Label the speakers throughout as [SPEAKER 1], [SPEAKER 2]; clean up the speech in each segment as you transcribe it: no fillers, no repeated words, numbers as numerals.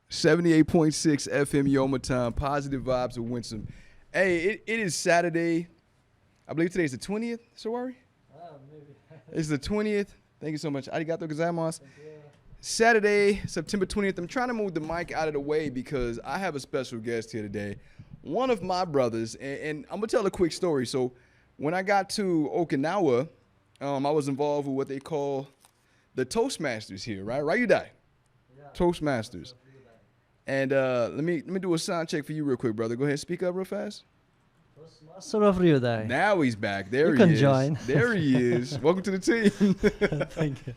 [SPEAKER 1] 78.6 FM Yoma Time. Positive vibes with Winsome. Hey, it is Saturday. I believe today is the 20th, Sawari?
[SPEAKER 2] Maybe.
[SPEAKER 1] It's the 20th. Thank you so much. Arigato gozaimasu. Saturday, September 20th. I'm trying to move the mic out of the way because I have a special guest here today. One of my brothers, and I'm going to tell a quick story. So when I got to Okinawa, I was involved with what they call the Toastmasters here, right? Right, you die?
[SPEAKER 2] Yeah.
[SPEAKER 1] Toastmasters. And let me do a sound check for you real quick, brother. Go ahead, speak up real fast.
[SPEAKER 2] Master of Ryudai.
[SPEAKER 1] Now he's back. There
[SPEAKER 2] You
[SPEAKER 1] he
[SPEAKER 2] can
[SPEAKER 1] is.
[SPEAKER 2] join.
[SPEAKER 1] There he is. Welcome to the team.
[SPEAKER 2] Thank you.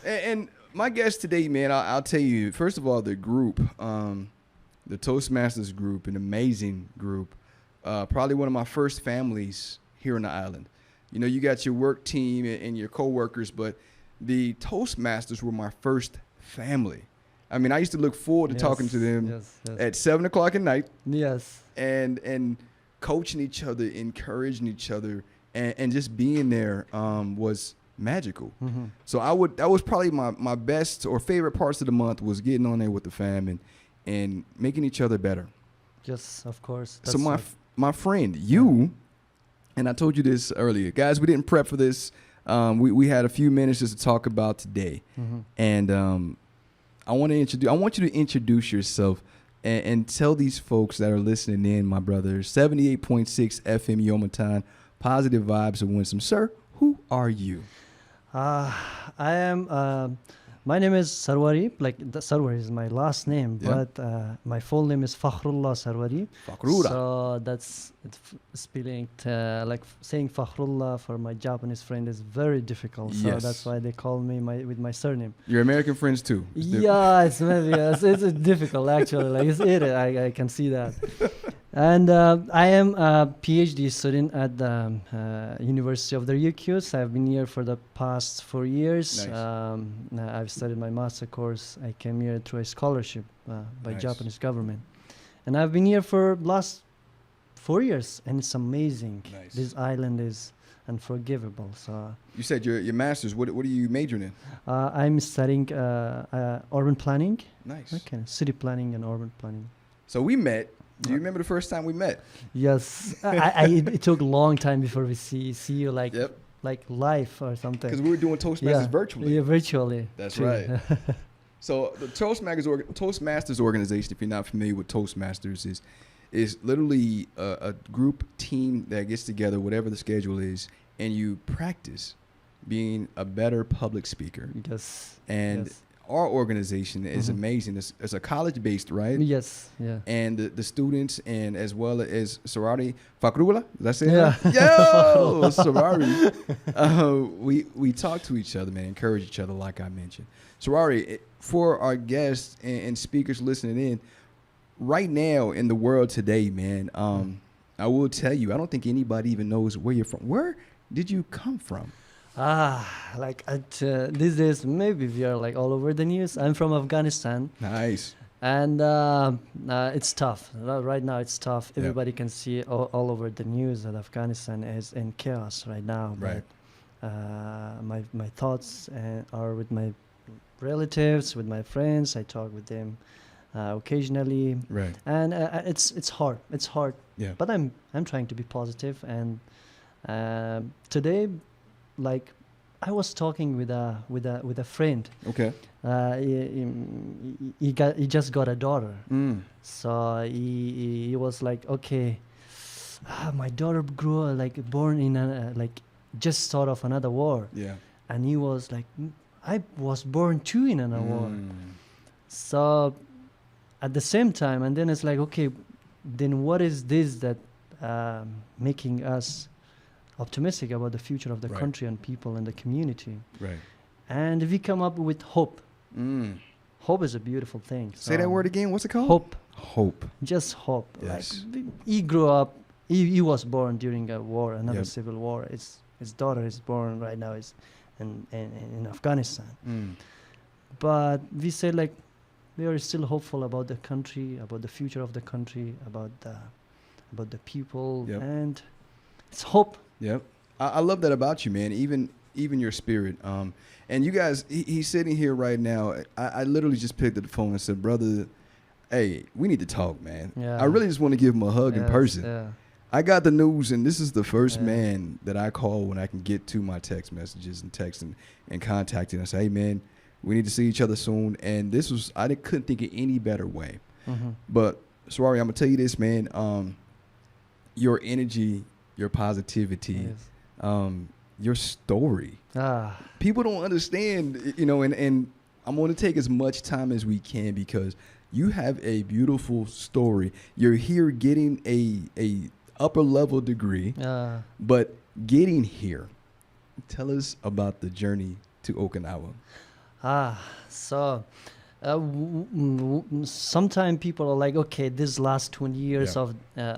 [SPEAKER 1] And my guest today, man, I'll tell you, first of all, the group, the Toastmasters group, an amazing group, probably one of my first families here on the island. You know, you got your work team and your coworkers, but the Toastmasters were my first family. I mean, I used to look forward to talking to them at 7 o'clock at night.
[SPEAKER 2] Yes.
[SPEAKER 1] And coaching each other, encouraging each other, and just being there was magical.
[SPEAKER 2] Mm-hmm.
[SPEAKER 1] So that was probably my best or favorite parts of the month was getting on there with the fam and making each other better.
[SPEAKER 2] Yes, of course.
[SPEAKER 1] So my friend, you, and I told you this earlier, guys, we didn't prep for this. We had a few minutes just to talk about today.
[SPEAKER 2] Mm-hmm.
[SPEAKER 1] And I want you to introduce yourself and tell these folks that are listening in, my brother, 78.6 FM Yomatan, positive vibes of Winsome. Sir, who are you?
[SPEAKER 2] I am. My name is Sarwari. Sarwari is my last name, but my full name is Fakhrullah Sarwari.
[SPEAKER 1] Fakhrullah.
[SPEAKER 2] So that's spelling. Like saying Fakhrullah for my Japanese friend is very difficult. So
[SPEAKER 1] Yes.
[SPEAKER 2] that's why they call me with my surname.
[SPEAKER 1] Your American friends too.
[SPEAKER 2] Yeah, it's difficult actually. Like I can see that. And I am a PhD student at the University of the Ryukyus. I've been here for the past 4 years.
[SPEAKER 1] Nice.
[SPEAKER 2] I've studied my master course. I came here through a scholarship by
[SPEAKER 1] Nice.
[SPEAKER 2] Japanese government. And I've been here for last 4 years, and it's amazing.
[SPEAKER 1] Nice.
[SPEAKER 2] This island is unforgivable. So
[SPEAKER 1] You said your master's. What are you majoring in?
[SPEAKER 2] I'm studying urban planning.
[SPEAKER 1] Nice.
[SPEAKER 2] Okay, city planning and urban planning.
[SPEAKER 1] So we met. Do you remember the first time we met?
[SPEAKER 2] Yes, it took a long time before we see you like
[SPEAKER 1] Yep.
[SPEAKER 2] like live or something.
[SPEAKER 1] Because we were doing Toastmasters virtually.
[SPEAKER 2] Yeah, virtually.
[SPEAKER 1] That's
[SPEAKER 2] True.
[SPEAKER 1] right. So the Toastmasters organization, if you're not familiar with Toastmasters, is literally a group team that gets together, whatever the schedule is, and you practice being a better public speaker.
[SPEAKER 2] Yes.
[SPEAKER 1] And
[SPEAKER 2] yes.
[SPEAKER 1] our organization is
[SPEAKER 2] Mhm.
[SPEAKER 1] amazing. It's a college-based, right?
[SPEAKER 2] Yes. Yeah.
[SPEAKER 1] And the students, and as well as Sorority Fakrula, did I say
[SPEAKER 2] Yeah.
[SPEAKER 1] that? Yo, sorority. We talk to each other, man, encourage each other, like I mentioned. Sorority, for our guests and speakers listening in, right now in the world today, man, I will tell you, I don't think anybody even knows where you're from. Where did you come from?
[SPEAKER 2] Like these days, maybe we are like all over the news. I'm from Afghanistan.
[SPEAKER 1] Nice.
[SPEAKER 2] And it's tough. Right now, it's tough.
[SPEAKER 1] Yep.
[SPEAKER 2] Everybody can see all over the news that Afghanistan is in chaos right now.
[SPEAKER 1] Right.
[SPEAKER 2] But my thoughts are with my relatives, with my friends. I talk with them occasionally,
[SPEAKER 1] Right.
[SPEAKER 2] and it's hard. It's hard.
[SPEAKER 1] Yeah.
[SPEAKER 2] But I'm trying to be positive. And today, like, I was talking with a friend.
[SPEAKER 1] Okay.
[SPEAKER 2] He just got a daughter.
[SPEAKER 1] Mm.
[SPEAKER 2] So he was like, okay, my daughter grew born in like just start of another war,
[SPEAKER 1] Yeah.
[SPEAKER 2] and he was like, I was born too in another war. So at the same time, and then it's like, okay, then what is this that making us optimistic about the future of the
[SPEAKER 1] Right.
[SPEAKER 2] country and people and the community?
[SPEAKER 1] Right.
[SPEAKER 2] And we come up with hope.
[SPEAKER 1] Mm.
[SPEAKER 2] Hope is a beautiful thing.
[SPEAKER 1] Say that word again. What's it called?
[SPEAKER 2] Hope.
[SPEAKER 1] Hope.
[SPEAKER 2] Just hope.
[SPEAKER 1] Yes.
[SPEAKER 2] Like he grew up. He was born during a war, another
[SPEAKER 1] Yep.
[SPEAKER 2] civil war. His daughter is born right now. Is in Afghanistan.
[SPEAKER 1] Mm.
[SPEAKER 2] But we say like we are still hopeful about the country, about the future of the country, about the people,
[SPEAKER 1] Yep.
[SPEAKER 2] and it's hope.
[SPEAKER 1] Yep. I love that about you, man. Even your spirit. And you guys, he's sitting here right now. I literally just picked up the phone and said, brother, Hey, we need to talk, man.
[SPEAKER 2] Yeah.
[SPEAKER 1] I really just want to give him a hug in
[SPEAKER 2] Yes,
[SPEAKER 1] person.
[SPEAKER 2] Yeah.
[SPEAKER 1] I got the news, and this is the first
[SPEAKER 2] Yeah.
[SPEAKER 1] man that I call when I can get to my text messages and texting and contacting. I say, hey, man, we need to see each other soon. And this was, couldn't think of any better way.
[SPEAKER 2] Mm-hmm.
[SPEAKER 1] But, Sorari, I'm going to tell you this, man. Your energy, your positivity,
[SPEAKER 2] Yes.
[SPEAKER 1] your story.
[SPEAKER 2] Ah.
[SPEAKER 1] People don't understand, and I'm going to take as much time as we can because you have a beautiful story. You're here getting a upper level degree, but getting here. Tell us about the journey to Okinawa.
[SPEAKER 2] So sometimes people are like, okay, this last 20 years
[SPEAKER 1] Yeah.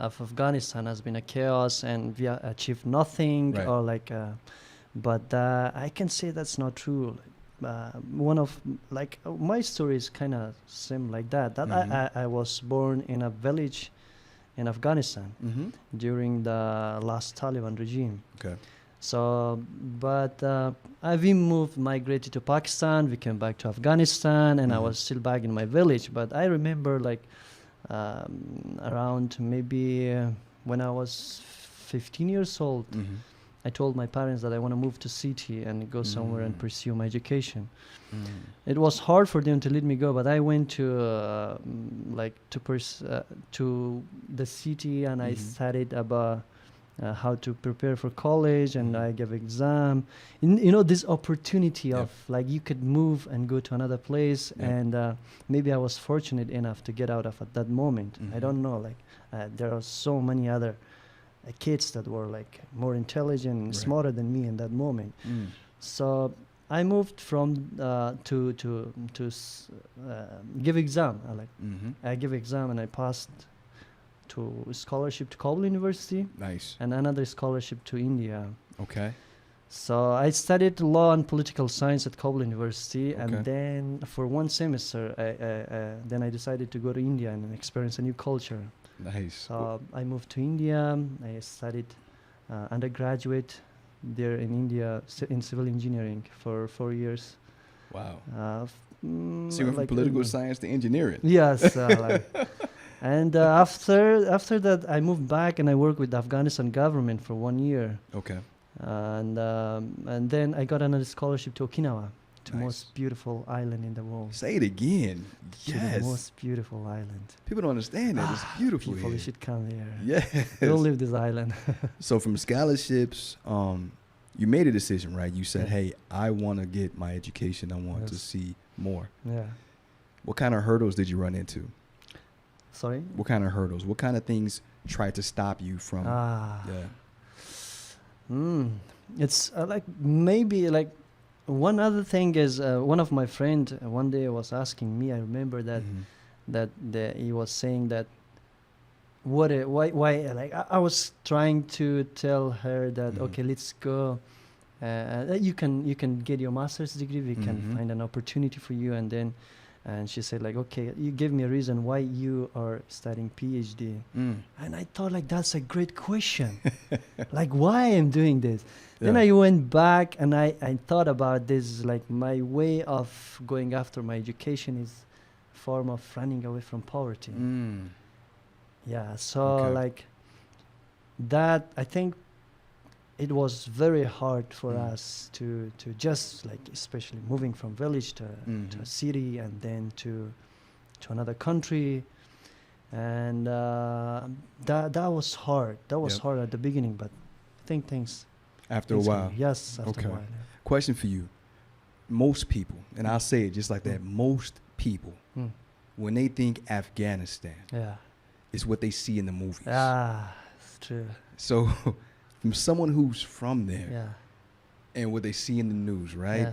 [SPEAKER 2] of Afghanistan has been a chaos and we achieved nothing,
[SPEAKER 1] Right.
[SPEAKER 2] or like, but I can say that's not true. My story is kind of same like that. I was born in a village in Afghanistan
[SPEAKER 1] Mm-hmm.
[SPEAKER 2] during the last Taliban regime.
[SPEAKER 1] Okay.
[SPEAKER 2] So, but we migrated to Pakistan. We came back to Afghanistan, and I was still back in my village. But I remember, like, around maybe when I was 15 years old,
[SPEAKER 1] Mm-hmm.
[SPEAKER 2] I told my parents that I want to move to city and go somewhere and pursue my education. It was hard for them to let me go, but I went to to the city, and I studied about how to prepare for college, and I gave exam. This opportunity of like you could move and go to another place, and maybe I was fortunate enough to get out of at that moment. I don't know, like there are so many other kids that were like more intelligent and smarter than me in that moment. So I moved from to give exam. I give exam and I passed to scholarship to Kabul University.
[SPEAKER 1] Nice.
[SPEAKER 2] And another scholarship to India.
[SPEAKER 1] Okay.
[SPEAKER 2] So I studied law and political science at Kabul University,
[SPEAKER 1] Okay.
[SPEAKER 2] and then for one semester, then I decided to go to India and experience a new culture.
[SPEAKER 1] Nice.
[SPEAKER 2] So I moved to India. I studied undergraduate there in India in civil engineering for 4 years.
[SPEAKER 1] Wow.
[SPEAKER 2] So
[SPEAKER 1] So you went from political science to engineering.
[SPEAKER 2] Yes. And after that, I moved back and I worked with the Afghanistan government for 1 year.
[SPEAKER 1] Okay.
[SPEAKER 2] And then I got another scholarship to Okinawa, the
[SPEAKER 1] Nice.
[SPEAKER 2] most beautiful island in the world.
[SPEAKER 1] Say it again.
[SPEAKER 2] To the
[SPEAKER 1] Yes.
[SPEAKER 2] most beautiful island.
[SPEAKER 1] People don't understand that. It's beautiful
[SPEAKER 2] People, you
[SPEAKER 1] here.
[SPEAKER 2] should come here.
[SPEAKER 1] Yes.
[SPEAKER 2] Don't leave this island.
[SPEAKER 1] So from scholarships, you made a decision, right? You said,
[SPEAKER 2] Yeah.
[SPEAKER 1] hey, I want to get my education. I want to
[SPEAKER 2] Yes.
[SPEAKER 1] see more.
[SPEAKER 2] Yeah.
[SPEAKER 1] What kind of hurdles did you run into?
[SPEAKER 2] Sorry?
[SPEAKER 1] What kind of hurdles? What kind of things tried to stop you from? Yeah.
[SPEAKER 2] It's like maybe like one other thing is one of my friend one day was asking me. I remember that he was saying that why like I was trying to tell her that okay, let's go. You can get your master's degree. We can find an opportunity for you, and she said like, okay, you give me a reason why you are studying PhD. And I thought like that's a great question. Like why I'm doing this. Then I went back and I thought about this, like my way of going after my education is a form of running away from poverty. Yeah, so like that, I think it was very hard for us to just like, especially moving from village to a city and then to another country, and that was hard. That was hard at the beginning, but I think things
[SPEAKER 1] after a while.
[SPEAKER 2] Yes, after a while. Yeah.
[SPEAKER 1] Question for you: most people, and I'll say it just like that, most people, when they think Afghanistan, it's what they see in the movies.
[SPEAKER 2] It's true.
[SPEAKER 1] So. From someone who's from there and what they see in the news, right?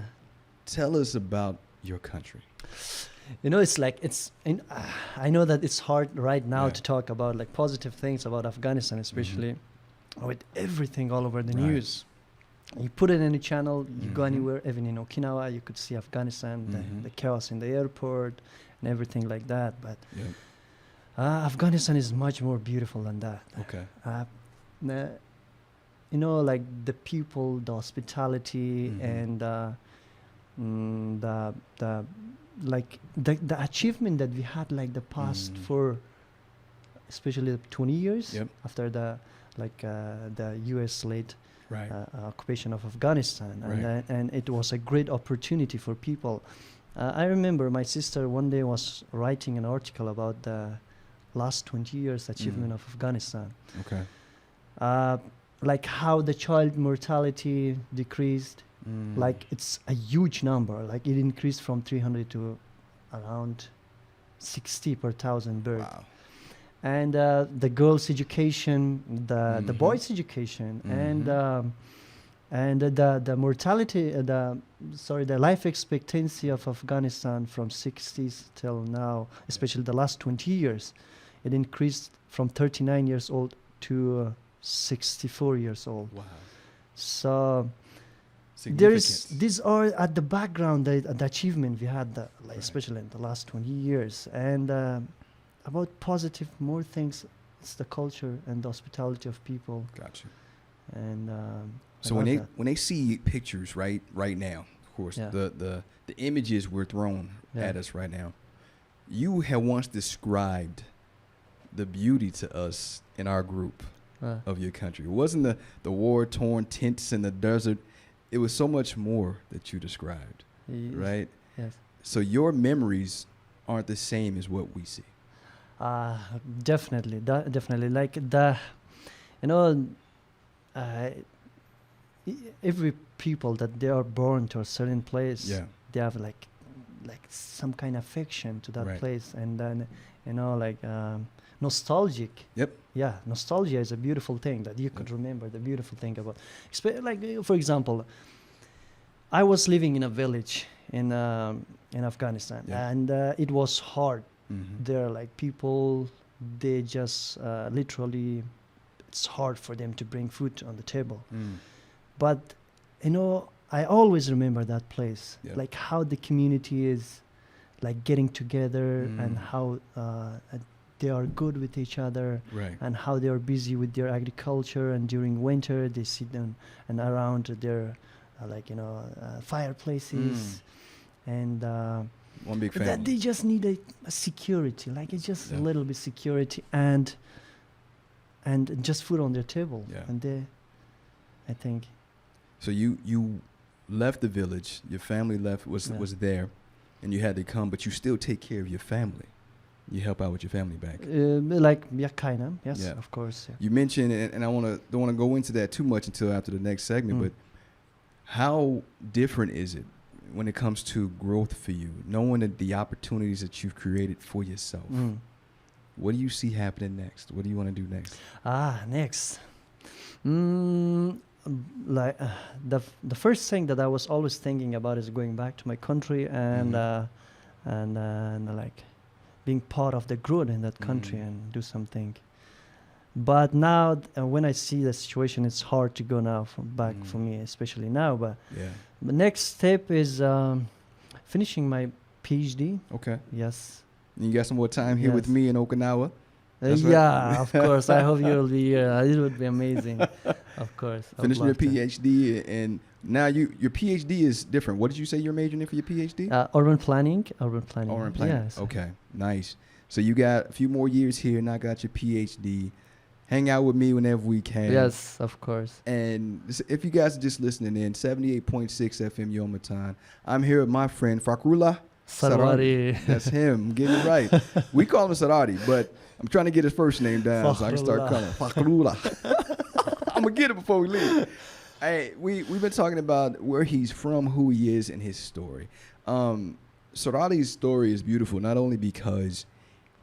[SPEAKER 1] Tell us about your country.
[SPEAKER 2] It's like I know that it's hard right now to talk about like positive things about Afghanistan, especially with everything all over the news. You put it in a channel, you go anywhere, even in Okinawa, you could see Afghanistan, the chaos in the airport and everything like that. But Afghanistan is much more beautiful than that.
[SPEAKER 1] Okay.
[SPEAKER 2] Like the people, the hospitality, and the like the achievement that we had like the past for especially the 20 years
[SPEAKER 1] Yep.
[SPEAKER 2] after the US led
[SPEAKER 1] Right.
[SPEAKER 2] occupation of Afghanistan,
[SPEAKER 1] Right.
[SPEAKER 2] and it was a great opportunity for people. I remember my sister one day was writing an article about the last 20 years achievement of Afghanistan,
[SPEAKER 1] Okay.
[SPEAKER 2] like how the child mortality decreased. Like it's a huge number. Like it increased from 300 to around 60 per thousand bird.
[SPEAKER 1] Wow.
[SPEAKER 2] And the girls' education, the boys' education, and the mortality, the life expectancy of Afghanistan from 60s till now, especially the last 20 years, it increased from 39 years old to 64 years old.
[SPEAKER 1] Wow.
[SPEAKER 2] So
[SPEAKER 1] Significant.
[SPEAKER 2] these are at the background, the achievement we had, like
[SPEAKER 1] Right.
[SPEAKER 2] especially in the last 20 years. And about positive more things, it's the culture and the hospitality of people.
[SPEAKER 1] Gotcha.
[SPEAKER 2] And
[SPEAKER 1] So when they see pictures right now, of course,
[SPEAKER 2] Yeah.
[SPEAKER 1] the images were thrown
[SPEAKER 2] Yeah.
[SPEAKER 1] at us right now. You had once described the beauty to us in our group of your country. It wasn't the war-torn tents in the desert. It was so much more that you described, right?
[SPEAKER 2] Yes.
[SPEAKER 1] So your memories aren't the same as what we see.
[SPEAKER 2] Definitely, definitely. Like you know, every people that they are born to a certain place,
[SPEAKER 1] Yeah.
[SPEAKER 2] they have like some kind of affection to that
[SPEAKER 1] Right.
[SPEAKER 2] place, and then like nostalgic.
[SPEAKER 1] Yep.
[SPEAKER 2] Yeah, nostalgia is a beautiful thing that you could remember the beautiful thing about. Like for example, I was living in a village in Afghanistan,
[SPEAKER 1] Yeah.
[SPEAKER 2] and it was hard.
[SPEAKER 1] Mm-hmm.
[SPEAKER 2] There, like people, they just literally, it's hard for them to bring food on the table. But I always remember that place,
[SPEAKER 1] Yeah.
[SPEAKER 2] like how the community is like getting together, and how they are good with each other,
[SPEAKER 1] Right.
[SPEAKER 2] and how they are busy with their agriculture, and during winter they sit down and around their fireplaces, and
[SPEAKER 1] One big
[SPEAKER 2] that
[SPEAKER 1] family.
[SPEAKER 2] they just need a security, like it's just
[SPEAKER 1] Yeah.
[SPEAKER 2] a little bit security, and just food on their table.
[SPEAKER 1] Yeah.
[SPEAKER 2] And I think
[SPEAKER 1] So you left the village. Your family was there, and you had to come, but you still take care of your family. You help out with your family back.
[SPEAKER 2] kind of, yes,
[SPEAKER 1] Yeah.
[SPEAKER 2] of course. Yeah.
[SPEAKER 1] You mentioned, and I don't want to go into that too much until after the next segment, but how different is it when it comes to growth for you, knowing that the opportunities that you've created for yourself? What do you see happening next? What do you want to do next?
[SPEAKER 2] Next. Like the first thing that I was always thinking about is going back to my country, and like being part of the growth in that country and do something. But now when I see the situation, it's hard to go now back for me, especially now. But
[SPEAKER 1] Yeah.
[SPEAKER 2] the next step is finishing my PhD.
[SPEAKER 1] Okay.
[SPEAKER 2] Yes.
[SPEAKER 1] And you got some more time here with
[SPEAKER 2] Yes.
[SPEAKER 1] me in Okinawa? That's right.
[SPEAKER 2] Yeah, of course. I hope you'll be here. It would be amazing. Of course. I would
[SPEAKER 1] Finishing your
[SPEAKER 2] love to.
[SPEAKER 1] PhD, and now your PhD is different. What did you say you're majoring in for your PhD?
[SPEAKER 2] Urban planning. Urban planning.
[SPEAKER 1] Urban planning.
[SPEAKER 2] Yes.
[SPEAKER 1] Okay, nice. So you got a few more years here, and I got your PhD. Hang out with me whenever we can.
[SPEAKER 2] Yes, of course.
[SPEAKER 1] And if you guys are just listening in, 78.6 FM Yomatan. I'm here with my friend Fakrullah
[SPEAKER 2] Sarwari.
[SPEAKER 1] That's him. I'm getting it right. We call him Sarwari, but I'm trying to get his first name down so I can start calling him Fakrullah. I'm going to get it before we leave. Hey, we've been talking about where he's from, who he is, and his story. Sarwari's story is beautiful, not only because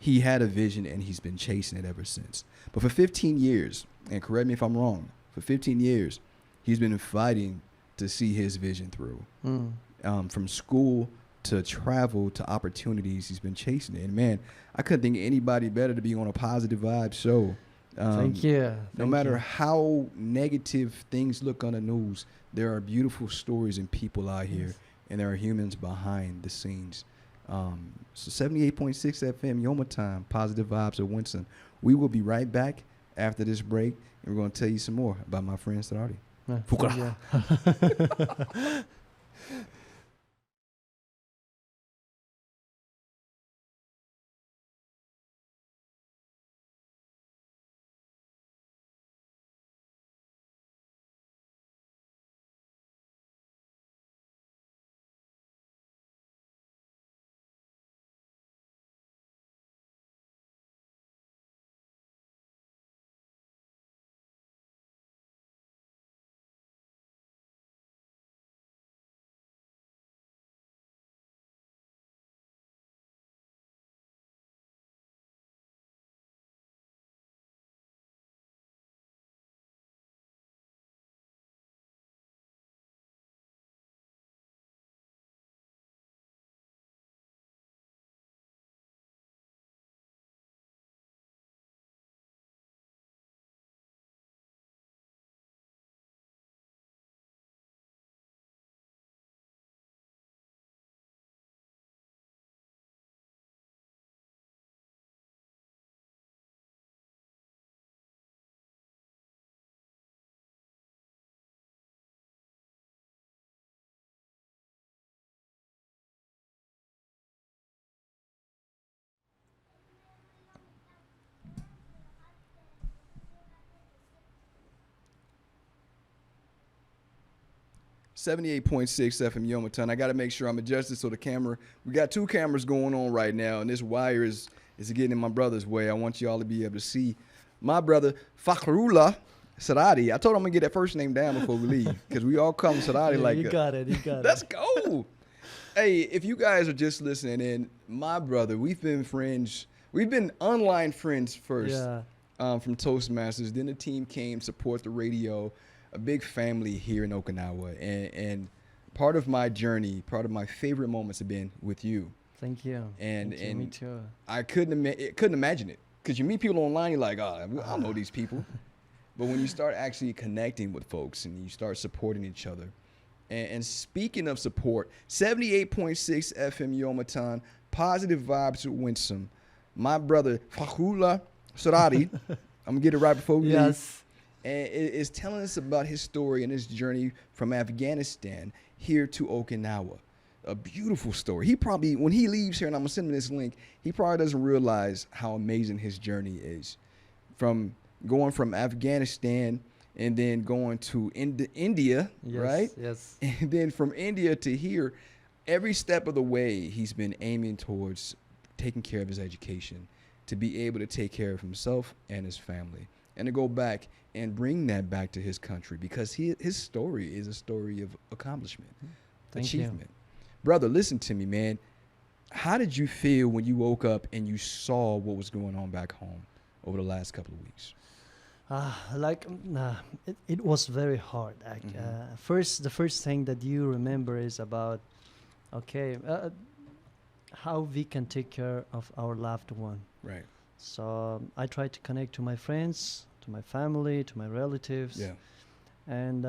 [SPEAKER 1] he had a vision and he's been chasing it ever since, but for 15 years, and correct me if I'm wrong, for 15 years, he's been fighting to see his vision through. From school to travel to opportunities, he's been chasing it. And man, I couldn't think of anybody better to be on a positive vibe show.
[SPEAKER 2] Thank you.
[SPEAKER 1] No matter how negative things look on the news, there are beautiful stories and people out here, and there are humans behind the scenes. So 78.6 FM, Yoma Time, Positive Vibes of Winston. We will be right back after this break, and we're going to tell you some more about my friend Sarwari.
[SPEAKER 2] Yeah.
[SPEAKER 1] 78.6 FM Yomaton. I got to make sure I'm adjusted so the camera. We got two cameras going on right now, and this wire is getting in my brother's way. I want y'all to be able to see my brother Fakhrullah Saradi. I told him I'm gonna get that first name down before we leave because we all call him Saradi.
[SPEAKER 2] Yeah,
[SPEAKER 1] like
[SPEAKER 2] you got it. You got
[SPEAKER 1] let's
[SPEAKER 2] it.
[SPEAKER 1] go. Hey, if you guys are just listening in, my brother, we've been friends. We've been online friends first.
[SPEAKER 2] Yeah.
[SPEAKER 1] From Toastmasters. Then the team came, support the radio, a big family here in Okinawa. And part of my journey, part of my favorite moments have been with you.
[SPEAKER 2] Thank you.
[SPEAKER 1] And
[SPEAKER 2] Thank you. Me too.
[SPEAKER 1] I couldn't imagine it. Because you meet people online, you're like, oh, I don't know these people. But when you start actually connecting with folks and you start supporting each other. And speaking of support, 78.6 FM Yomaton, positive vibes with Winsome. My brother, Fakhrullah Saradi, I'm going to get it right before we leave.
[SPEAKER 2] Yes.
[SPEAKER 1] And it is telling us about his story and his journey from Afghanistan here to Okinawa. A beautiful story. He probably, when he leaves here, and I'm going to send him this link, he probably doesn't realize how amazing his journey is. From going from Afghanistan and then going to India,
[SPEAKER 2] Yes,
[SPEAKER 1] right?
[SPEAKER 2] Yes.
[SPEAKER 1] And then from India to here, every step of the way, he's been aiming towards taking care of his education, to be able to take care of himself and his family, and to go back and bring that back to his country because his story is a story of accomplishment, achievement. Brother, listen to me, man. How did you feel when you woke up and you saw what was going on back home over the last couple of weeks?
[SPEAKER 2] It was very hard. The first thing that you remember is about, how we can take care of our loved one.
[SPEAKER 1] Right.
[SPEAKER 2] So I try to connect to my friends, to my family, to my relatives,
[SPEAKER 1] Yeah.
[SPEAKER 2] and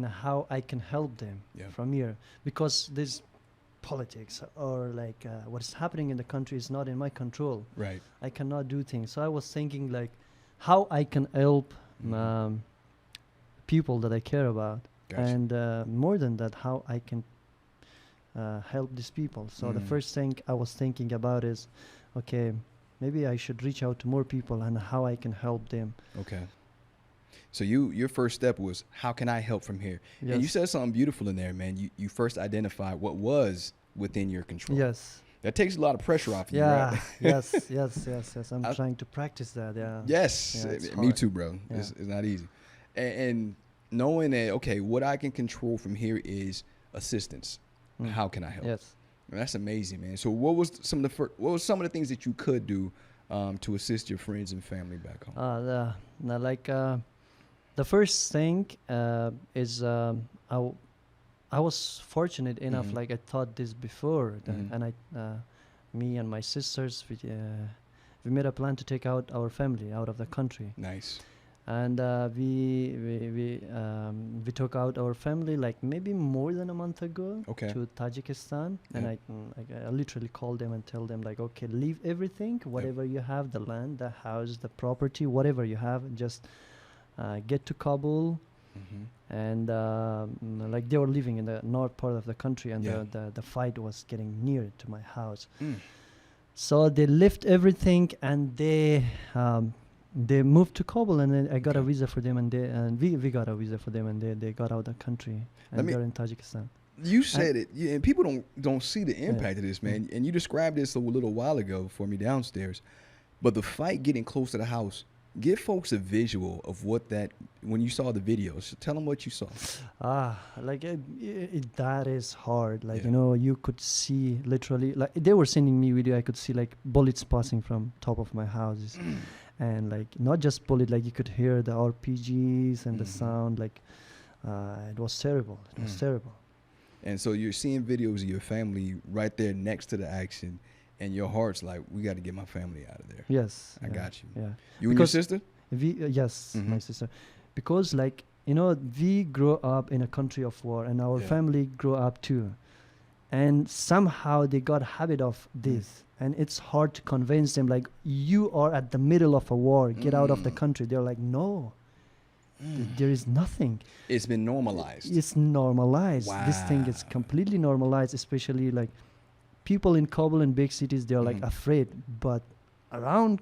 [SPEAKER 2] how I can help them
[SPEAKER 1] Yeah.
[SPEAKER 2] from here, because this politics or what is happening in the country is not in my control.
[SPEAKER 1] Right.
[SPEAKER 2] I cannot do things. So I was thinking how I can help people that I care about,
[SPEAKER 1] Gotcha.
[SPEAKER 2] and more than that, how I can help these people. So the first thing I was thinking about is, maybe I should reach out to more people and how I can help them.
[SPEAKER 1] Okay. So your first step was, how can I help from here?
[SPEAKER 2] Yes.
[SPEAKER 1] And you said something beautiful in there, man. You first identified what was within your control.
[SPEAKER 2] Yes.
[SPEAKER 1] That takes a lot of pressure off you,
[SPEAKER 2] Yeah.
[SPEAKER 1] right?
[SPEAKER 2] yes. I'm trying to practice that. Yeah.
[SPEAKER 1] Yes.
[SPEAKER 2] Yeah, it's
[SPEAKER 1] Me
[SPEAKER 2] hard.
[SPEAKER 1] too, bro.
[SPEAKER 2] Yeah.
[SPEAKER 1] It's not easy. And knowing that, what I can control from here is assistance. How can I help?
[SPEAKER 2] Yes.
[SPEAKER 1] That's amazing, man. So what was some of the things that you could do to assist your friends and family back home?
[SPEAKER 2] The first thing is I was fortunate enough.
[SPEAKER 1] Mhm.
[SPEAKER 2] I thought this before,
[SPEAKER 1] Mhm.
[SPEAKER 2] and me and my sisters, we made a plan to take out our family out of the country,
[SPEAKER 1] Nice.
[SPEAKER 2] and we took out our family maybe more than a month ago
[SPEAKER 1] Okay.
[SPEAKER 2] to Tajikistan,
[SPEAKER 1] Yeah.
[SPEAKER 2] and I literally called them and tell them leave everything, whatever you have, the land, the house, the property, whatever you have, just get to Kabul.
[SPEAKER 1] Mm-hmm.
[SPEAKER 2] And they were living in the north part of the country, and
[SPEAKER 1] Yeah.
[SPEAKER 2] the fight was getting near to my house.
[SPEAKER 1] Mm.
[SPEAKER 2] So they left everything and they moved to Kabul, and then I got a
[SPEAKER 1] Okay.
[SPEAKER 2] visa for them, and we got a visa for them, and they got out of the country, and they're in Tajikistan.
[SPEAKER 1] You said it, and people don't see the impact of this, man. And you described this a little while ago for me downstairs. But the fight getting close to the house, give folks a visual of what when you saw the videos. Tell them what you saw.
[SPEAKER 2] That is hard.
[SPEAKER 1] Yeah.
[SPEAKER 2] You could see literally, they were sending me video. I could see bullets passing from top of my houses, and not just bullet. You could hear the RPGs and the sound. It was terrible. It was terrible.
[SPEAKER 1] And so you're seeing videos of your family right there next to the action, and your heart's like, we got to get my family out of there.
[SPEAKER 2] Yes.
[SPEAKER 1] I got you.
[SPEAKER 2] Yeah.
[SPEAKER 1] You and your sister?
[SPEAKER 2] Yes,
[SPEAKER 1] Mhm.
[SPEAKER 2] my sister. Because we grew up in a country of war, and our
[SPEAKER 1] Yeah.
[SPEAKER 2] family grew up too. And somehow they got a habit of this. And it's hard to convince them, you are at the middle of a war, get out of the country. They're like, no, there is nothing.
[SPEAKER 1] It's been normalized.
[SPEAKER 2] It's normalized. This thing is
[SPEAKER 1] Wow.
[SPEAKER 2] completely normalized, especially people in Kabul and big cities, they're
[SPEAKER 1] Mhm.
[SPEAKER 2] afraid. But around,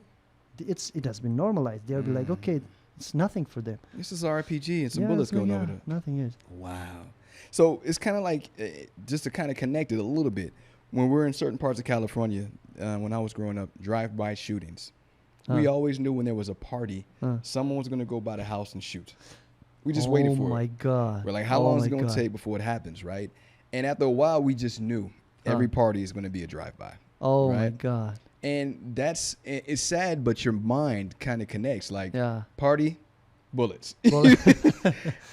[SPEAKER 2] it has been normalized. They'll be okay, it's nothing for them.
[SPEAKER 1] This is RPG and some
[SPEAKER 2] Yeah,
[SPEAKER 1] bullets
[SPEAKER 2] so
[SPEAKER 1] going
[SPEAKER 2] yeah,
[SPEAKER 1] over there.
[SPEAKER 2] nothing is.
[SPEAKER 1] Wow. So it's kind of like, just to kind of connect it a little bit, when we're in certain parts of California, when I was growing up, drive-by shootings. We always knew when there was a party, someone was going to go by the house and shoot. We just waited for it.
[SPEAKER 2] Oh my God.
[SPEAKER 1] We're like, how long is it going to take before it happens, right? And after a while, we just knew every party is going to be a drive-by.
[SPEAKER 2] Oh my
[SPEAKER 1] right?
[SPEAKER 2] God.
[SPEAKER 1] And it's sad, but your mind kind of connects. Like,
[SPEAKER 2] Yeah.
[SPEAKER 1] party, bullets.
[SPEAKER 2] Well,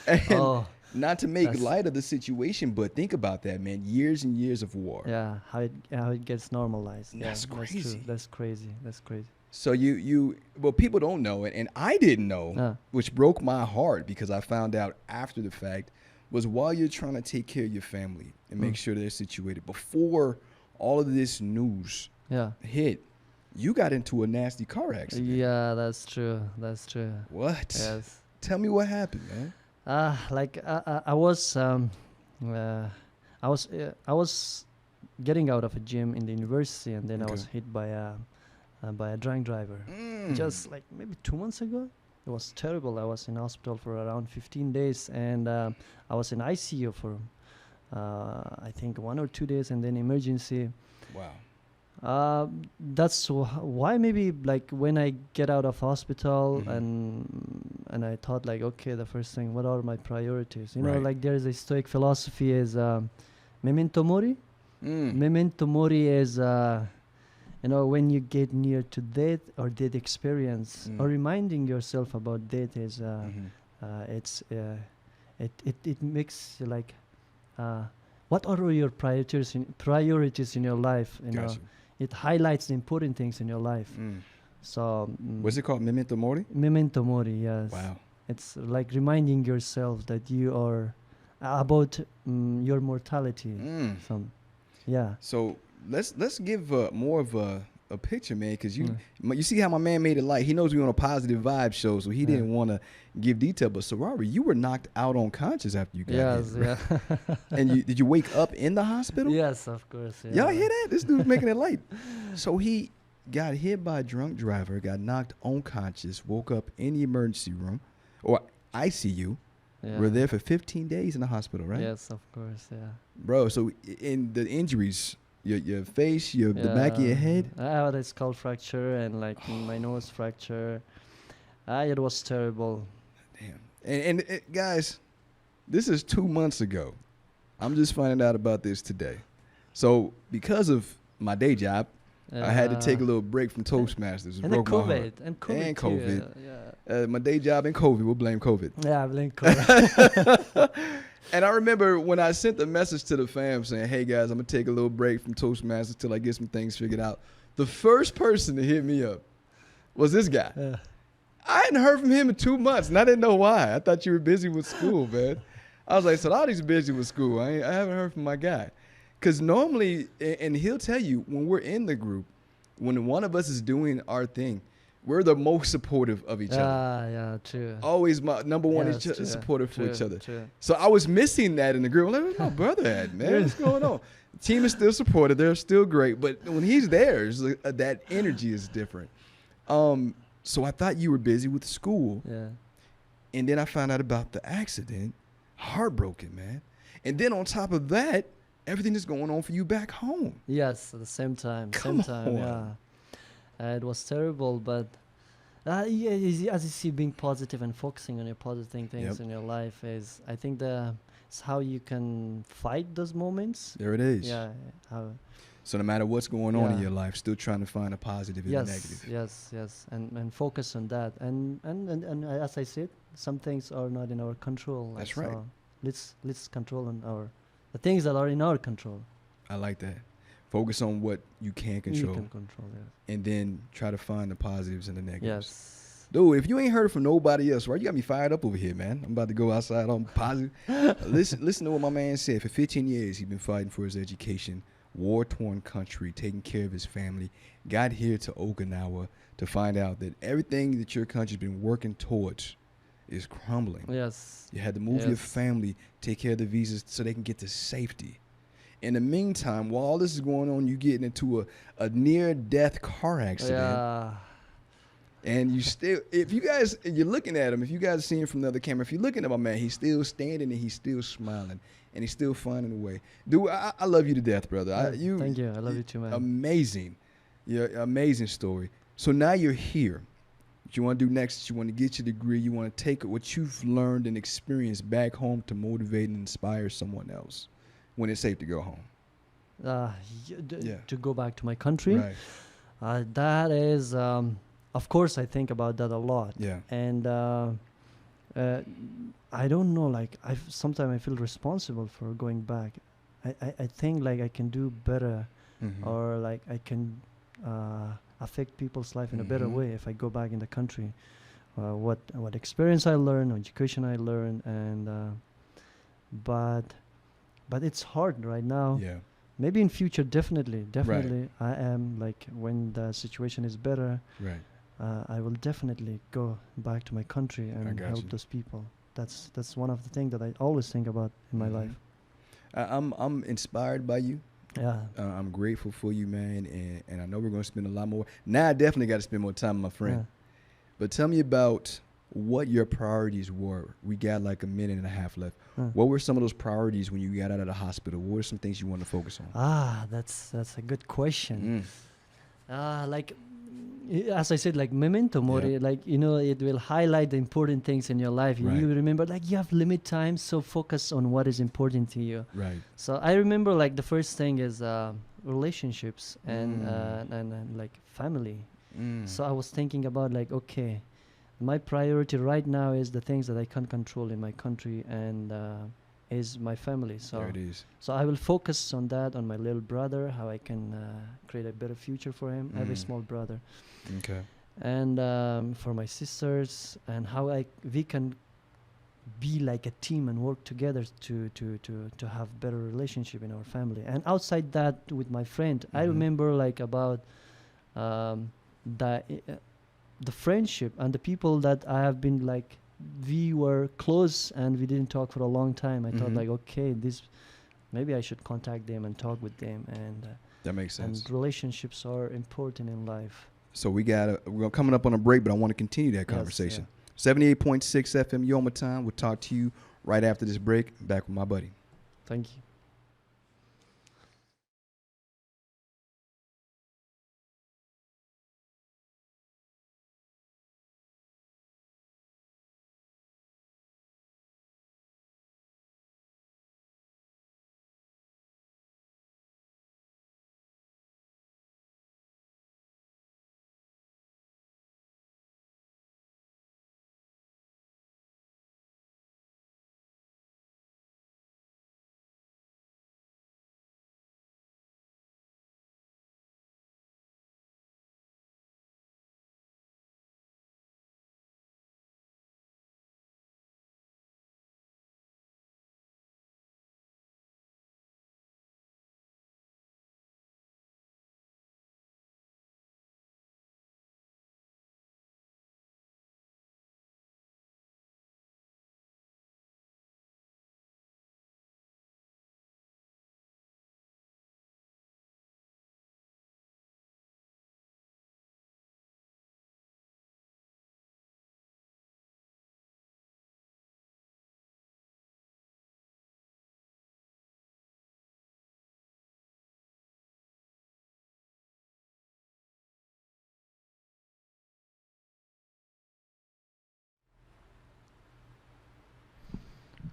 [SPEAKER 1] And not to make light of the situation, but think about that, man. Years and years of war.
[SPEAKER 2] yeah, how it gets normalized.
[SPEAKER 1] That's
[SPEAKER 2] Yeah,
[SPEAKER 1] crazy.
[SPEAKER 2] That's crazy. That's crazy.
[SPEAKER 1] So well, people don't know it, and I didn't know, which broke my heart because I found out after the fact, was while you're trying to take care of your family and make sure they're situated, before all of this news hit, you got into a nasty car accident.
[SPEAKER 2] Yeah, that's true. That's true.
[SPEAKER 1] What?
[SPEAKER 2] Yes.
[SPEAKER 1] Tell me what happened, man.
[SPEAKER 2] I was getting out of a gym in the university, and then I was hit by a drunk driver. Just like maybe 2 months ago. It was terrible. I was in hospital for around 15 days, and I was in ICU for I think 1 or 2 days, and then emergency.
[SPEAKER 1] Wow.
[SPEAKER 2] That's why maybe like when I get out of hospital and I thought like, okay, the first thing, what are my priorities? You know, like there is a Stoic philosophy is memento mori. Memento mori is you know, when you get near to death or death experience, or reminding yourself about death is it makes you like what are your priorities in your life, you know. It highlights the important things in your life. So
[SPEAKER 1] what's it called? Memento mori?
[SPEAKER 2] Memento mori, yes.
[SPEAKER 1] Wow.
[SPEAKER 2] It's like reminding yourself that you are about your mortality. So
[SPEAKER 1] let's give more of a picture, man, because you see how my man made it light. He knows we're on a positive vibe show, so he didn't want to give detail. But Sarari, you were knocked out unconscious after you got hit. Right? And did you wake up in the hospital?
[SPEAKER 2] Yes, of course. Yeah.
[SPEAKER 1] Y'all hear that? This dude's making it light. So he got hit by a drunk driver, got knocked unconscious, woke up in the emergency room or ICU.
[SPEAKER 2] Yeah.
[SPEAKER 1] We're there for 15 days in the hospital, right?
[SPEAKER 2] Yes, of course, yeah.
[SPEAKER 1] Bro, so in the injuries, your face, the back of your head?
[SPEAKER 2] I had a skull fracture and like my nose fracture. It was terrible.
[SPEAKER 1] Damn. And guys, this is 2 months ago. I'm just finding out about this today. So because of my day job, I had to take a little break from Toastmasters.
[SPEAKER 2] And COVID. And COVID.
[SPEAKER 1] Yeah. My day job and COVID. We'll blame COVID.
[SPEAKER 2] Yeah, I blame COVID.
[SPEAKER 1] And I remember when I sent the message to the fam saying, hey, guys, I'm going to take a little break from Toastmasters till I get some things figured out. The first person to hit me up was this guy.
[SPEAKER 2] Yeah.
[SPEAKER 1] I hadn't heard from him in 2 months, and I didn't know why. I thought you were busy with school, man. I was like, Saladi's busy with school. I haven't heard from my guy. Because normally, and he'll tell you, when we're in the group, when one of us is doing our thing, we're the most supportive of each other.
[SPEAKER 2] Yeah, true.
[SPEAKER 1] Always my number one is supportive for each other.
[SPEAKER 2] True.
[SPEAKER 1] So I was missing that in the group. I'm like, where's my brother at, man? What's going on? The team is still supportive. They're still great. But when he's there, it's like, that energy is different. So I thought you were busy with school.
[SPEAKER 2] Yeah.
[SPEAKER 1] And then I found out about the accident. Heartbroken, man. And then on top of that, everything is going on for you back home.
[SPEAKER 2] Yes, at the same time.
[SPEAKER 1] Come
[SPEAKER 2] time,
[SPEAKER 1] on.
[SPEAKER 2] yeah. It was terrible, but as you see, being positive and focusing on your positive things in your life is, I think, it's how you can fight those moments.
[SPEAKER 1] There it is.
[SPEAKER 2] Yeah.
[SPEAKER 1] So no matter what's going on in your life, still trying to find a positive in the negative.
[SPEAKER 2] Yes, and focus on that. And as I said, some things are not in our control.
[SPEAKER 1] That's right.
[SPEAKER 2] Let's control on the things that are in our control.
[SPEAKER 1] I like that. Focus on what you can control.
[SPEAKER 2] You can control, yes.
[SPEAKER 1] And then try to find the positives and the negatives.
[SPEAKER 2] Yes.
[SPEAKER 1] Dude, if you ain't heard from nobody else, right? You got me fired up over here, man. I'm about to go outside on positive. Listen to what my man said. For 15 years, he's been fighting for his education, war-torn country, taking care of his family, got here to Okinawa to find out that everything that your country's been working towards is crumbling.
[SPEAKER 2] Yes.
[SPEAKER 1] You had to move your family, take care of the visas so they can get to safety. In the meantime, while all this is going on, you getting into a near-death car accident.
[SPEAKER 2] Yeah.
[SPEAKER 1] And you still, if you're looking at him, if you guys see him from the other camera, if you're looking at my man, he's still standing and he's still smiling and he's still finding a way. Dude, I love you to death, brother.
[SPEAKER 2] Thank you. I love you too, man.
[SPEAKER 1] Amazing. Yeah, amazing story. So now you're here. What you want to do next is you want to get your degree. You want to take what you've learned and experienced back home to motivate and inspire someone else when it's safe to go home.
[SPEAKER 2] To go back to my country.
[SPEAKER 1] Right.
[SPEAKER 2] That is, of course, I think about that a lot.
[SPEAKER 1] Yeah.
[SPEAKER 2] And I don't know, like, sometimes I feel responsible for going back. I think like I can do better, or like I can affect people's life in a better way if I go back in the country. What experience I learned, education I learned, and but it's hard right now.
[SPEAKER 1] Yeah.
[SPEAKER 2] Maybe in future, definitely,
[SPEAKER 1] Right.
[SPEAKER 2] I am like when the situation is better.
[SPEAKER 1] Right.
[SPEAKER 2] I will definitely go back to my country and
[SPEAKER 1] got
[SPEAKER 2] help
[SPEAKER 1] you.
[SPEAKER 2] those people. That's one of the things that I always think about in my life.
[SPEAKER 1] I'm inspired by you.
[SPEAKER 2] Yeah.
[SPEAKER 1] I'm grateful for you, man, and I know we're going to spend a lot more. Now I definitely got to spend more time with my friend.
[SPEAKER 2] Yeah.
[SPEAKER 1] But tell me about what your priorities were. We got like a minute and a half left.
[SPEAKER 2] Huh.
[SPEAKER 1] What were some of those priorities when you got out of the hospital? What were some things you wanted to focus on?
[SPEAKER 2] That's a good question. Like, as I said, like memento mori, like, you know, it will highlight the important things in your life.
[SPEAKER 1] Right.
[SPEAKER 2] You remember, like, you have limited time, so focus on what is important to you.
[SPEAKER 1] Right.
[SPEAKER 2] So I remember, like, the first thing is relationships and like family. So I was thinking about, like, okay, my priority right now is the things that I can't control in my country, and is my family. So
[SPEAKER 1] There it is.
[SPEAKER 2] so I will focus on that, on my little brother, how I can create a better future for him. I have a small brother.
[SPEAKER 1] Okay.
[SPEAKER 2] And for my sisters, and how we can be like a team and work together to have better relationship in our family. And outside that, with my friend, I remember like about the friendship and the people that I have been like, we were close and we didn't talk for a long time. I thought like, okay, maybe I should contact them and talk with them. And
[SPEAKER 1] That makes sense.
[SPEAKER 2] and relationships are important in life.
[SPEAKER 1] So we're coming up on a break, but I want to continue that conversation. 78.6 FM, Yoma Time. We'll talk to you right after this break. Back with my buddy.
[SPEAKER 2] Thank you.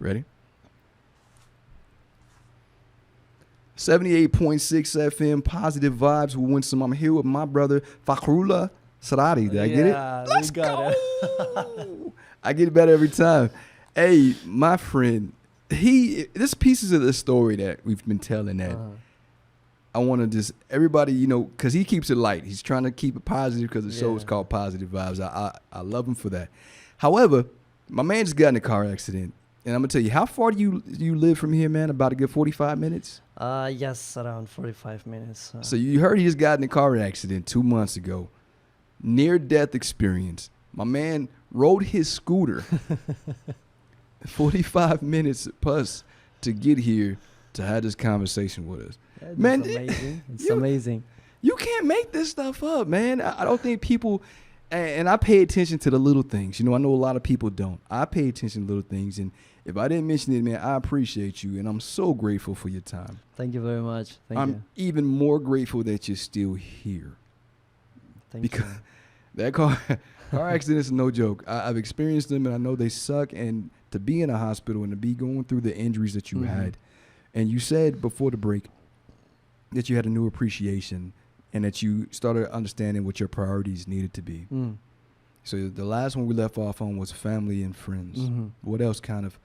[SPEAKER 1] Ready? 78.6 FM, positive vibes with Winsome. I'm here with my brother, Fakhrullah Sarati. Did I get it? Let's go. I get it better every time. Hey, my friend, this pieces of the story that we've been telling that I want to just, everybody, you know, because he keeps it light. He's trying to keep it positive because the show is called Positive Vibes. I love him for that. However, my man just got in a car accident. And I'm going to tell you, how far do you live from here, man? About a good 45 minutes?
[SPEAKER 2] Yes, around 45 minutes.
[SPEAKER 1] So you heard he just got in a car accident 2 months ago. Near-death experience. My man rode his scooter 45 minutes plus to get here to have this conversation with us.
[SPEAKER 2] That's
[SPEAKER 1] Man,
[SPEAKER 2] amazing. It's amazing.
[SPEAKER 1] You can't make this stuff up, man. I don't think people, And I pay attention to the little things. You know, I know a lot of people don't. I pay attention to little things, and if I didn't mention it, man, I appreciate you, and I'm so grateful for your time.
[SPEAKER 2] Thank you very much. Thank
[SPEAKER 1] I'm
[SPEAKER 2] you.
[SPEAKER 1] even more grateful that you're still here.
[SPEAKER 2] Thank
[SPEAKER 1] Because
[SPEAKER 2] you.
[SPEAKER 1] that car accidents is no joke. I've experienced them, and I know they suck. And to be in a hospital and to be going through the injuries that you had, and you said before the break that you had a new appreciation and that you started understanding what your priorities needed to be. So the last one we left off on was family and friends. What else kind of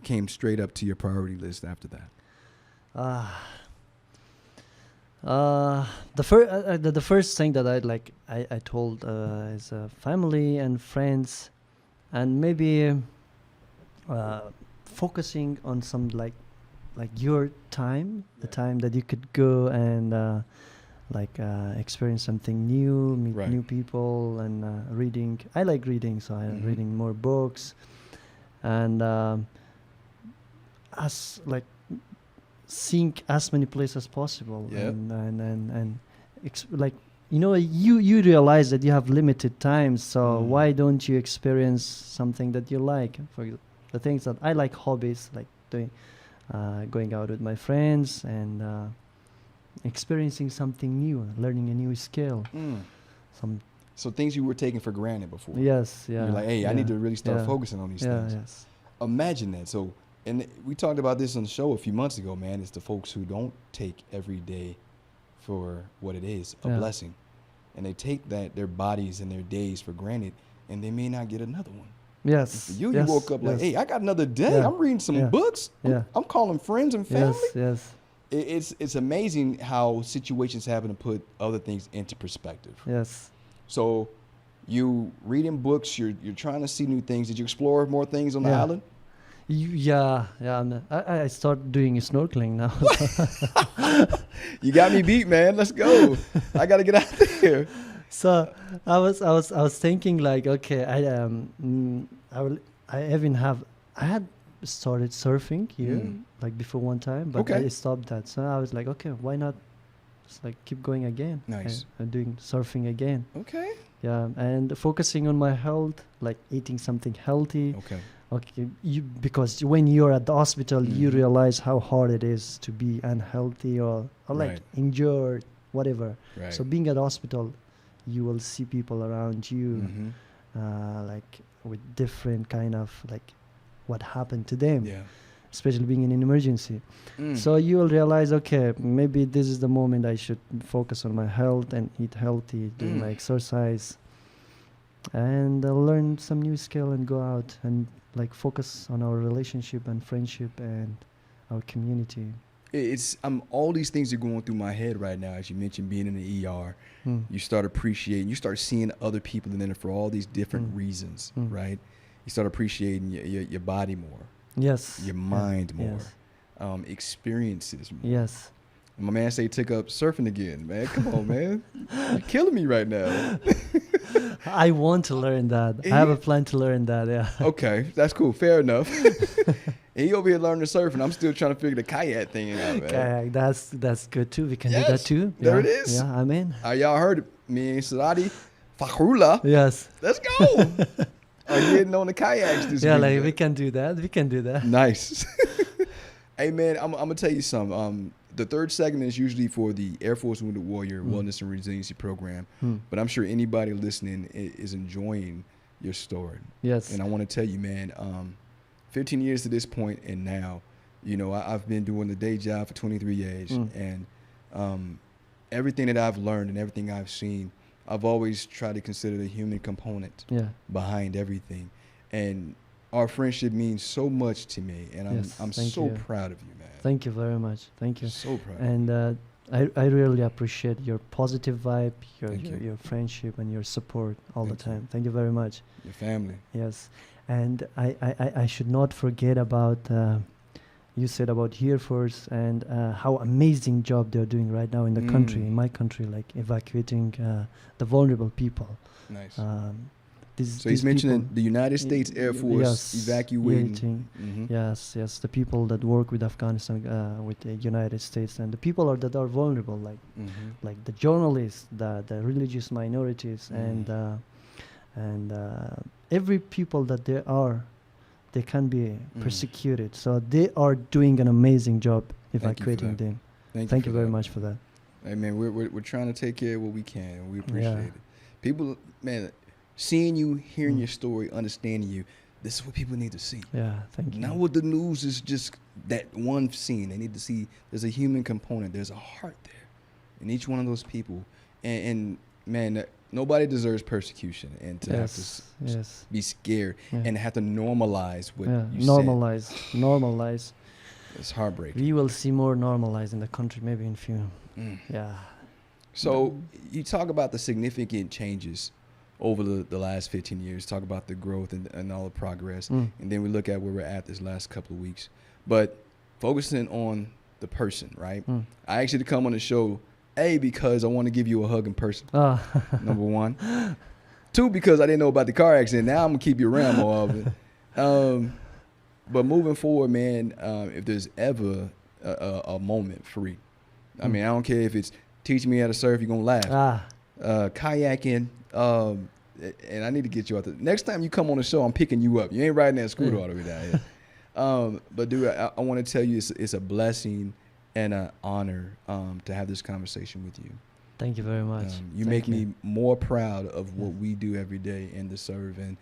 [SPEAKER 1] came straight up to your priority list after that?
[SPEAKER 2] The first thing that I told is family and friends, and maybe focusing on some like your time, the time that you could go and experience something new, meet new people, and reading. I like reading, so I'm reading more books, and as like seeing as many places as possible, and you realize that you have limited time, so why don't you experience something that you like? For the things that I like, hobbies like doing, going out with my friends and experiencing something new, learning a new skill.
[SPEAKER 1] So things you were taking for granted before.
[SPEAKER 2] Yes, yeah.
[SPEAKER 1] You're like, hey, I need to really start focusing on these things.
[SPEAKER 2] Yes.
[SPEAKER 1] Imagine that. So, and we talked about this on the show a few months ago, man. It's the folks who don't take every day for what it is, a blessing. And they take their bodies and their days for granted, and they may not get another one.
[SPEAKER 2] Yes.
[SPEAKER 1] And for you woke up like, hey, I got another day. I'm reading some books. I'm calling friends and family.
[SPEAKER 2] Yes.
[SPEAKER 1] It's amazing how situations happen to put other things into perspective.
[SPEAKER 2] Yes.
[SPEAKER 1] So you reading books, you're trying to see new things. Did you explore more things on the island?
[SPEAKER 2] I start doing snorkeling now.
[SPEAKER 1] You got me beat, man. Let's go. I got to get out there.
[SPEAKER 2] So I was thinking like, okay, I had started surfing here like before one time, but I stopped that. So I was like, okay, why not just like keep going again?
[SPEAKER 1] Nice.
[SPEAKER 2] And doing surfing again.
[SPEAKER 1] Okay.
[SPEAKER 2] Yeah, and focusing on my health, like eating something healthy. Okay, because when you're at the hospital, you realize how hard it is to be unhealthy or like injured, whatever.
[SPEAKER 1] Right.
[SPEAKER 2] So being at the hospital, you will see people around you, like with different kind of like what happened to them, especially being in an emergency. So you will realize, okay, maybe this is the moment I should focus on my health and eat healthy, do my exercise, and learn some new skill and go out and like focus on our relationship and friendship and our community.
[SPEAKER 1] It's all these things are going through my head right now. As you mentioned, being in the ER, you start appreciating, you start seeing other people in there for all these different reasons, right? You start appreciating your body more, your mind more, experiences more.
[SPEAKER 2] Yes.
[SPEAKER 1] My man say he took up surfing again, man. Come on, man. You're killing me right now.
[SPEAKER 2] I want to learn that. I have a plan to learn that,
[SPEAKER 1] Okay, that's cool. Fair enough. And he over here learning to surf, and I'm still trying to figure the kayak thing out, man.
[SPEAKER 2] Kayak, that's good too. We can do that too.
[SPEAKER 1] There it is.
[SPEAKER 2] Yeah, I'm in.
[SPEAKER 1] Y'all heard it. Me and Sarati Fakrula.
[SPEAKER 2] Yes.
[SPEAKER 1] Let's go. Are you getting on the kayaks this week?
[SPEAKER 2] Yeah, like we can do that. We can do that.
[SPEAKER 1] Nice. Hey, man, I'm going to tell you something. The third segment is usually for the Air Force Wounded Warrior Wellness and Resiliency Program. But I'm sure anybody listening is enjoying your story.
[SPEAKER 2] Yes.
[SPEAKER 1] And I want to tell you, man, 15 years to this point and now, you know, I've been doing the day job for 23 years. And everything that I've learned and everything I've seen, I've always tried to consider the human component behind everything. And our friendship means so much to me. And I'm so proud of you, man.
[SPEAKER 2] Thank you very much. Thank you.
[SPEAKER 1] So proud.
[SPEAKER 2] And I really appreciate your positive vibe, your friendship, and your support all the time. Thank you very much.
[SPEAKER 1] Your family.
[SPEAKER 2] Yes. And I should not forget about, you said about Air Force and how amazing job they're doing right now in the country, in my country, like evacuating the vulnerable people.
[SPEAKER 1] Nice.
[SPEAKER 2] So
[SPEAKER 1] he's mentioning the United States Air Force evacuating.
[SPEAKER 2] Yes, the people that work with Afghanistan, with the United States, and the people that are vulnerable, like the journalists, the religious minorities, and and every people that they are, they can be persecuted. So they are doing an amazing job evacuating them. Thank you very much for that.
[SPEAKER 1] Hey man, we're trying to take care of what we can, and we appreciate it. People, man, seeing you, hearing your story, understanding you, this is what people need to see.
[SPEAKER 2] Yeah, thank you.
[SPEAKER 1] Not what the news is just that one scene. They need to see there's a human component. There's a heart there in each one of those people. And man, nobody deserves persecution and to have to be scared and have to normalize what you
[SPEAKER 2] normalize.
[SPEAKER 1] It's heartbreaking.
[SPEAKER 2] We will see more normalize in the country maybe in few. Yeah.
[SPEAKER 1] So you talk about the significant changes over the last 15 years, talk about the growth and all the progress. And then we look at where we're at this last couple of weeks. But focusing on the person, right? I asked you to come on the show, A, because I want to give you a hug in person, number one. 2, because I didn't know about the car accident. Now I'm going to keep you around more often. But moving forward, man, if there's ever a moment free, I mean, I don't care if it's teaching me how to surf, you're going to laugh. Kayaking, and I need to get you out there. Next time you come on the show, I'm picking you up. You ain't riding that scooter all the way down here. But dude, I want to tell you it's a blessing and an honor to have this conversation with you.
[SPEAKER 2] Thank you very much.
[SPEAKER 1] You make me more proud of what we do every day in the serve, and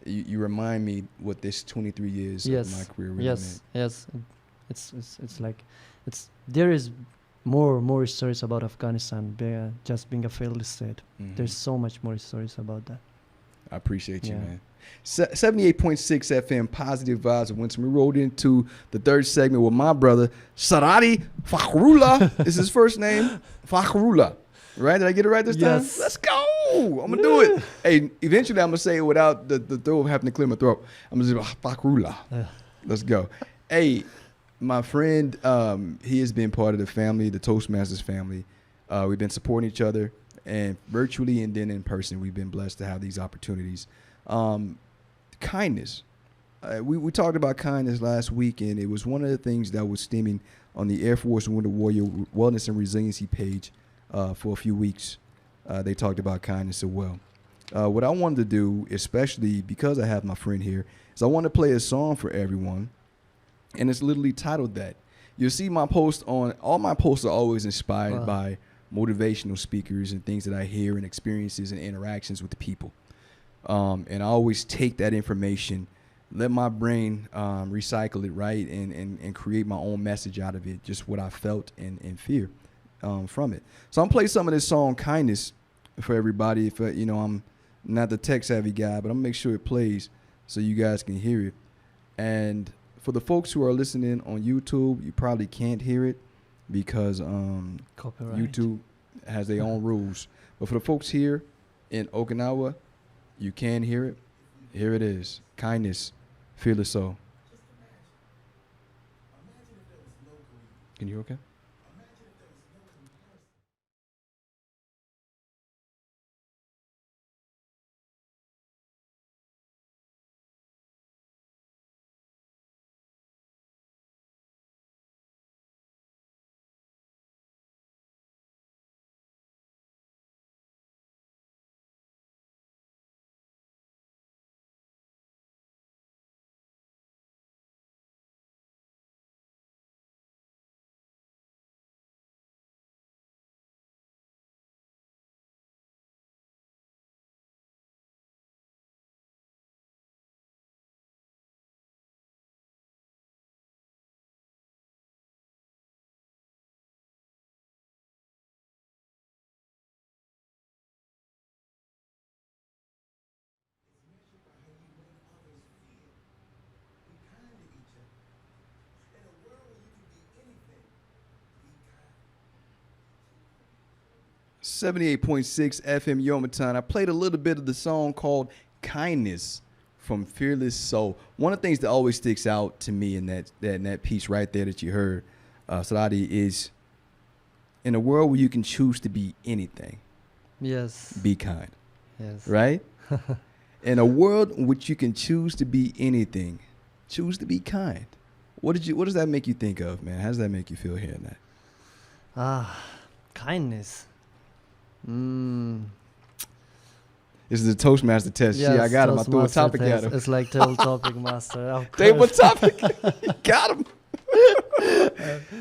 [SPEAKER 1] you remind me what this 23 years of my career really meant.
[SPEAKER 2] Yes, it's like there is more stories about Afghanistan just being a failed state. There's so much more stories about that.
[SPEAKER 1] I appreciate you, man. 78.6 FM, Positive Vibes of Winston. We rolled into the third segment with my brother, Sarati Fakhrullah. Is his first name? Fakhrullah. Right? Did I get it right this time? Let's go. I'm going to do it. Hey, eventually I'm going to say it without the throat having to clear my throat. I'm going to say Fakhrullah. Let's go. Hey, my friend, he has been part of the family, the Toastmasters family. We've been supporting each other, and virtually and then in person, we've been blessed to have these opportunities. Kindness. We talked about kindness last week, and it was one of the things that was stemming on the Air Force Wounded Warrior Wellness and Resiliency page for a few weeks. They talked about kindness as well. What I wanted to do, especially because I have my friend here, is I want to play a song for everyone, and it's literally titled that. You'll see my post all my posts are always inspired by motivational speakers and things that I hear and experiences and interactions with the people. And I always take that information, let my brain recycle it, right, and create my own message out of it, just what I felt and fear from it. So I'm playing some of this song, Kindness, for everybody. If I'm not the tech-savvy guy, but I'm going to make sure it plays so you guys can hear it. And for the folks who are listening on YouTube, you probably can't hear it because YouTube has their own rules. But for the folks here in Okinawa, you can hear it. Here it is. Kindness, Fearless Soul. Can you hear okay? .6 FM Yomitan. I played a little bit of the song called Kindness from Fearless Soul. One of the things that always sticks out to me in that piece right there that you heard, Sarati, is in a world where you can choose to be anything.
[SPEAKER 2] Yes.
[SPEAKER 1] Be kind.
[SPEAKER 2] Yes.
[SPEAKER 1] Right? In a world in which you can choose to be anything, choose to be kind. What does that make you think of, man? How does that make you feel hearing that?
[SPEAKER 2] Kindness.
[SPEAKER 1] This is a Toastmaster test. See, I got him. I threw a topic at him.
[SPEAKER 2] It's like table topic master. Of
[SPEAKER 1] Table
[SPEAKER 2] course.
[SPEAKER 1] topic. You got him.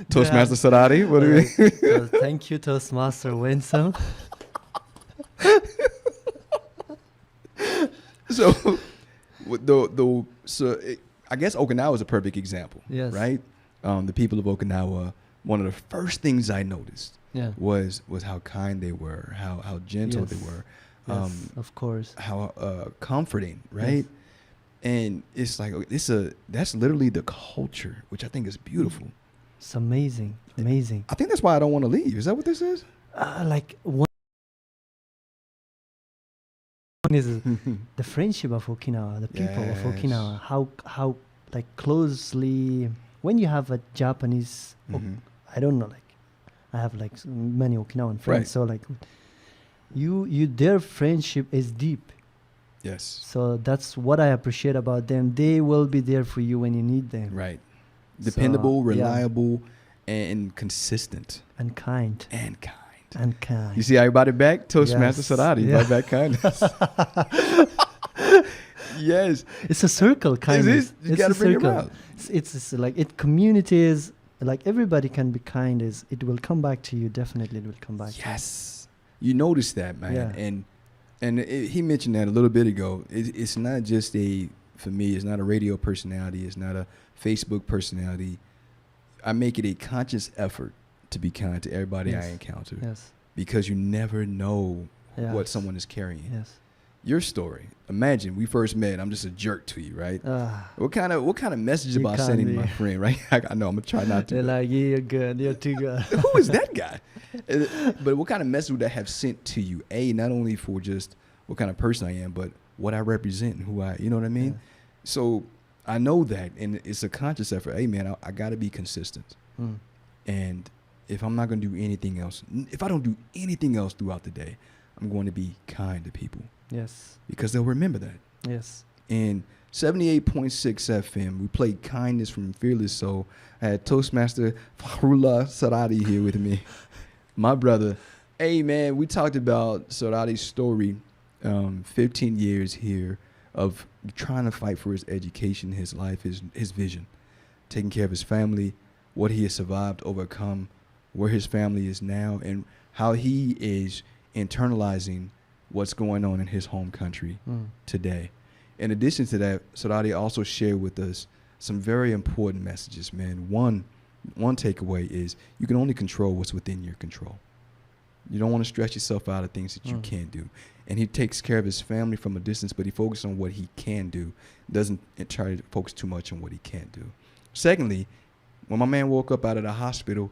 [SPEAKER 1] Toastmaster Sarati. What do you mean?
[SPEAKER 2] So thank you, Toastmaster Winsome.
[SPEAKER 1] So, I guess Okinawa is a perfect example.
[SPEAKER 2] Yes.
[SPEAKER 1] Right. The people of Okinawa. One of the first things I noticed was how kind they were, how gentle they were.
[SPEAKER 2] Yes, of course.
[SPEAKER 1] How comforting, right? Yes. And it's like that's literally the culture, which I think is beautiful.
[SPEAKER 2] It's amazing, amazing.
[SPEAKER 1] I think that's why I don't want to leave. Is that what this is?
[SPEAKER 2] Like one is the friendship of Okinawa, the people of Okinawa. How like closely when you have a Japanese, I don't know, like I have like many Okinawan friends, so like. Their friendship is deep.
[SPEAKER 1] Yes.
[SPEAKER 2] So that's what I appreciate about them. They will be there for you when you need them.
[SPEAKER 1] Right. Dependable, reliable, and consistent.
[SPEAKER 2] And kind.
[SPEAKER 1] You see how you brought it back? Toastmaster Sarati, brought back kindness. Yes.
[SPEAKER 2] It's a circle, kindness.
[SPEAKER 1] You got to bring it around.
[SPEAKER 2] It's like community is like everybody can be kind. It will come back to you. Definitely it will come back to you.
[SPEAKER 1] Yes. You notice that, man, and he mentioned that a little bit ago. It's not just for me, it's not a radio personality. It's not a Facebook personality. I make it a conscious effort to be kind to everybody I encounter. Yes. Because you never know what someone is carrying. Yes. Your story. Imagine we first met. I'm just a jerk to you, right? What kind of message am I sending to my friend, right? I know I'm gonna try not to.
[SPEAKER 2] They're like, you're good. You're too good.
[SPEAKER 1] Who is that guy? But what kind of message would that have sent to you? Not only for just what kind of person I am, but what I represent and who you know what I mean? Yeah. So I know that, and it's a conscious effort. Hey, man, I got to be consistent. And if I'm not going to do anything else, if I don't do anything else throughout the day, I'm going to be kind to people.
[SPEAKER 2] Yes.
[SPEAKER 1] Because they'll remember that.
[SPEAKER 2] Yes.
[SPEAKER 1] And 78.6 FM, we played Kindness from Fearless Soul. I had Toastmaster Fahrullah Sarati here with me. My brother. Hey, man, we talked about Sarati's story, 15 years here of trying to fight for his education, his life, his vision, taking care of his family, what he has survived, overcome, where his family is now, and how he is internalizing what's going on in his home country today. In addition to that, Sarati also shared with us some very important messages, man. One takeaway is you can only control what's within your control. You don't want to stress yourself out of things that you can't do. And he takes care of his family from a distance, but he focuses on what he can do, doesn't try to focus too much on what he can't do. Secondly, when my man woke up out of the hospital,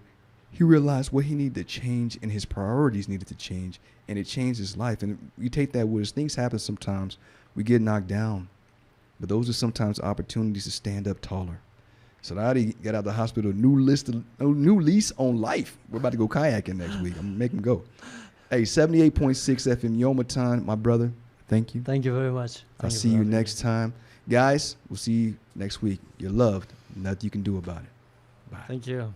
[SPEAKER 1] he realized what he needed to change and his priorities needed to change, and it changed his life. And you take that with us. Things happen sometimes. We get knocked down, but those are sometimes opportunities to stand up taller. So Sarati got out of the hospital, new lease on life. We're about to go kayaking next week. I'm going to make him go. Hey, 78.6 FM Yomatan, my brother, thank you.
[SPEAKER 2] Thank you very much.
[SPEAKER 1] I'll see you next time. Guys, we'll see you next week. You're loved. Nothing you can do about it. Bye.
[SPEAKER 2] Thank you.